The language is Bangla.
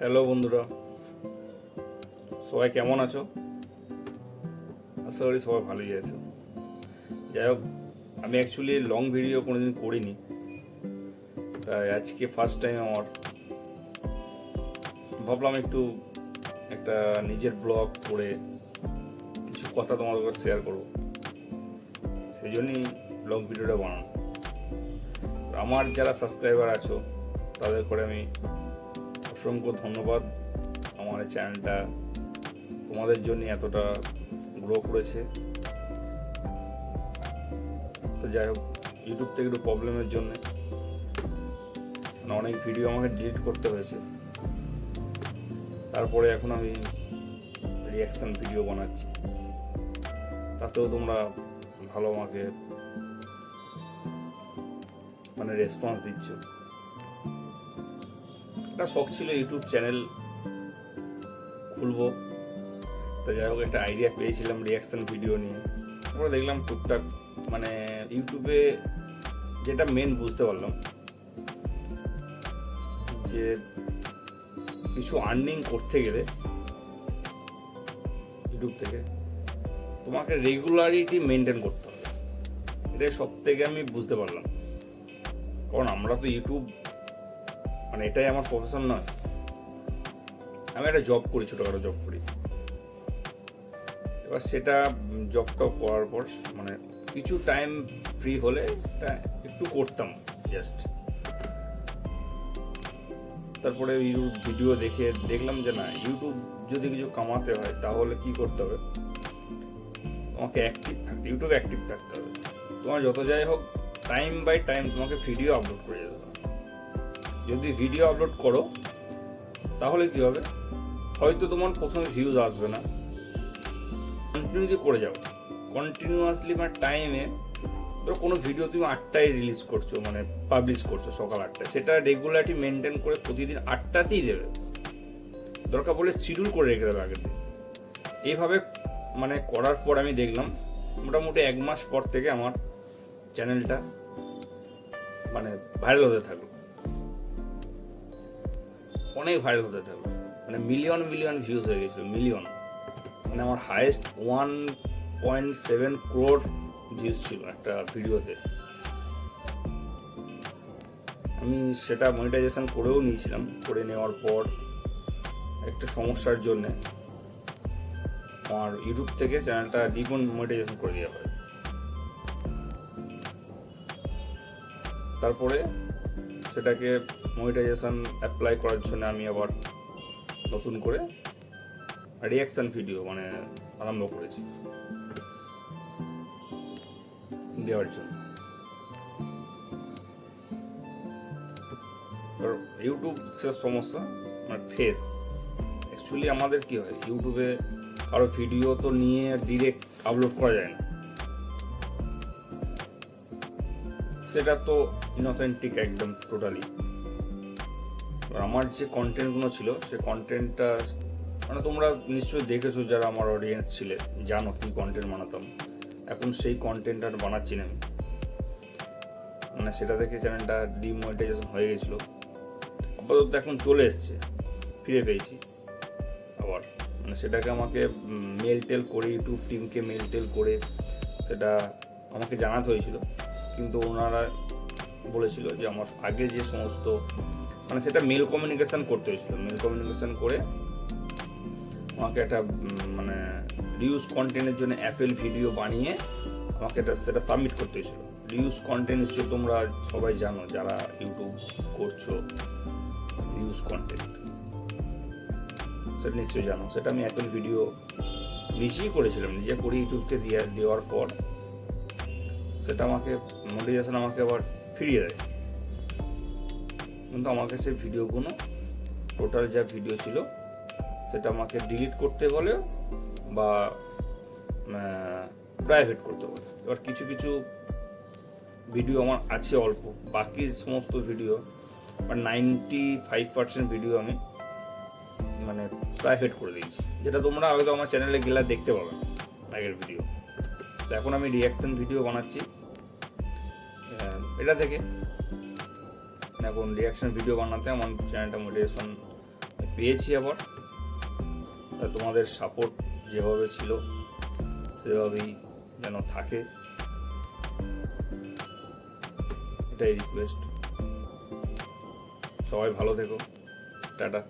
হ্যালো বন্ধুরা, সবাই কেমন আছো? আশা করি সবাই ভালোই আছো। যাই হোক, আমি অ্যাকচুয়ালি লং ভিডিও কোনোদিন করিনি, তাই আজকে ফার্স্ট টাইম আমার ভাবলাম একটা নিজের ব্লগ করে কিছু কথা তোমাদের কাছে শেয়ার করবো। সেই জন্যই লং ভিডিওটা বানানো। আমার যারা সাবস্ক্রাইবার আছো তাদের করে আমি অসংখ্য ধন্যবাদ। আমার এই চ্যানেলটা তোমাদের জন্য এতটা গ্রো করেছে। তো যাই হোক, ইউটিউব থেকে একটু প্রবলেমের জন্য অনেক ভিডিও আমাকে ডিলিট করতে হয়েছে। তারপরে এখন আমি রিয়াকশন ভিডিও বানাচ্ছি, তাতেও তোমরা ভালো আমাকে রেসপন্স দিচ্ছ। একটা শখ ছিল ইউটিউব চ্যানেল খুলবো, তো যাই হোক একটা আইডিয়া পেয়েছিলাম রিয়াকশন ভিডিও নিয়ে। তারপরে দেখলাম টুকটাক ইউটিউবে যেটা মেন বুঝতে পারলাম যে কিছু আর্নিং করতে গেলে ইউটিউব থেকে তোমাকে রেগুলারিটি মেনটেন করতে হবে। এটাই সব থেকে আমি বুঝতে পারলাম, কারণ আমরা তো ইউটিউব এটাই আমার প্রফেশন নয়। আমি একটা জব করি, ছোটোখাটো জব করি। এবার সেটা জবটা করার পর কিছু টাইম ফ্রি হলে এটা একটু করতাম জাস্ট। তারপরে ইউটিউব ভিডিও দেখে দেখলাম যে না, ইউটিউব যদি কিছু কামাতে হয় তাহলে কি করতে হবে, তোমাকে ইউটিউবে অ্যাক্টিভ থাকতে হবে। তোমার যত যাই হোক টাইম বাই টাইম তোমাকে ভিডিও আপলোড করে যেতে হবে। যদি ভিডিও আপলোড করো তাহলে কি হবে, হয়তো তোমার প্রথমে ভিউজ আসবে না, কন্টিনিউ করে যাও কন্টিনিউয়াসলি টাইমে। ধরো কোনো ভিডিও তুমি 8টায় রিলিজ করছো, পাবলিশ করছো সকাল 8টায়, সেটা রেগুলারিটি মেনটেন করে প্রতিদিন 8টাতেই দেবে। দরকার বলে শিডিউল করে রেখে দেবে আগের দিন। এইভাবে করার পর আমি দেখলাম মোটামুটি 1 মাস পর থেকে আমার চ্যানেলটা ভাইরাল হতে থাকলো, অনেক ভাইরাল হতে থাকলো। মিলিয়ন ভিউজ হয়ে গেছিলো, মিলিয়ন। আমার হাইয়েস্ট 1.7 crore ভিউজ ছিল একটা ভিডিওতে। আমি সেটা মনিটাইজেশন করেও নিয়েছিলাম। করে নেওয়ার পর একটা সমস্যার জন্য আমার ইউটিউব থেকে চ্যানেলটা ডিমনিটাইজেশন করে দেওয়া হয়। তারপরে সেটাকে মনিটাইজেশন অ্যাপ্লাই করার জন্য আমি আবার নতুন করে রিয়াকশন ভিডিও আরম্ভ করেছি দেওয়ার জন্য। ইউটিউব সমস্যা ফেস অ্যাকচুয়ালি আমাদের কি হয়, ইউটিউবে কারো ভিডিও তো নিয়ে ডিরেক্ট আপলোড করা যায় না, সেটা তো ইনঅথেন্টিক একদম টোটালি। আমার যে কন্টেন্টগুলো ছিল সে কন্টেন্টটা তোমরা নিশ্চয়ই দেখেছো, যারা আমার অডিয়েন্স ছিলে জানো কি কন্টেন্ট বানাতাম। এখন সেই কন্টেন্ট আর বানাচ্ছি না আমি। সেটা দেখে চ্যানেলটা ডিমনিটাইজেশন হয়ে গেছিলো। আপাতত এখন চলে এসছে, ফিরে পেয়েছি আবার। সেটাকে আমাকে মেল করে ইউটিউব টিমকে মেল করে সেটা আমাকে জানাতে হয়েছিল, কিন্তু ওনারা বলেছিল যে আমার আগে যে সমস্ত সেটা মেল কমিউনিকেশন করতে হয়েছিল। মেল কমিউনিকেশন করে আমাকে একটা রিউজ কন্টেন্টের জন্য অ্যাপেল ভিডিও বানিয়ে আমাকে সেটা সাবমিট করতে হয়েছিল। রিউজ কন্টেন্ট নিশ্চয়ই তোমরা সবাই জানো যারা ইউটিউব করছো, রিউজ কন্টেন্ট সেটা নিশ্চয়ই জানো। সেটা আমি অ্যাপেল ভিডিও নিজেই করেছিলাম, নিজে করে ইউটিউবকে দেওয়ার পর সেটা আমাকে মনিটাইজেশন আমাকে আবার ফিরিয়ে দেয়। কিন্তু আমাকে সেই ভিডিওগুলো টোটাল যা ভিডিও ছিল সেটা আমাকে ডিলিট করতে বলে বা প্রাইভেট করতে বলে। এবার কিছু ভিডিও আমার আছে অল্প, বাকি সমস্ত ভিডিও 95% ভিডিও আমি প্রাইভেট করে দিয়েছি, যেটা তোমরা হয়তো আমার চ্যানেলে গেলে দেখতে পাবে আগের ভিডিও। তো এখন আমি রিয়াকশন ভিডিও বানাচ্ছি এটা থেকে। এখন রিয়াকশন ভিডিও বানাতে আমার চ্যানেলটা মোটিভেশন পেয়েছি আবার। তোমাদের সাপোর্ট যেভাবে ছিল সেভাবেই যেন থাকে, এটাই রিকোয়েস্ট। সবাই ভালো থেকো, টাটা।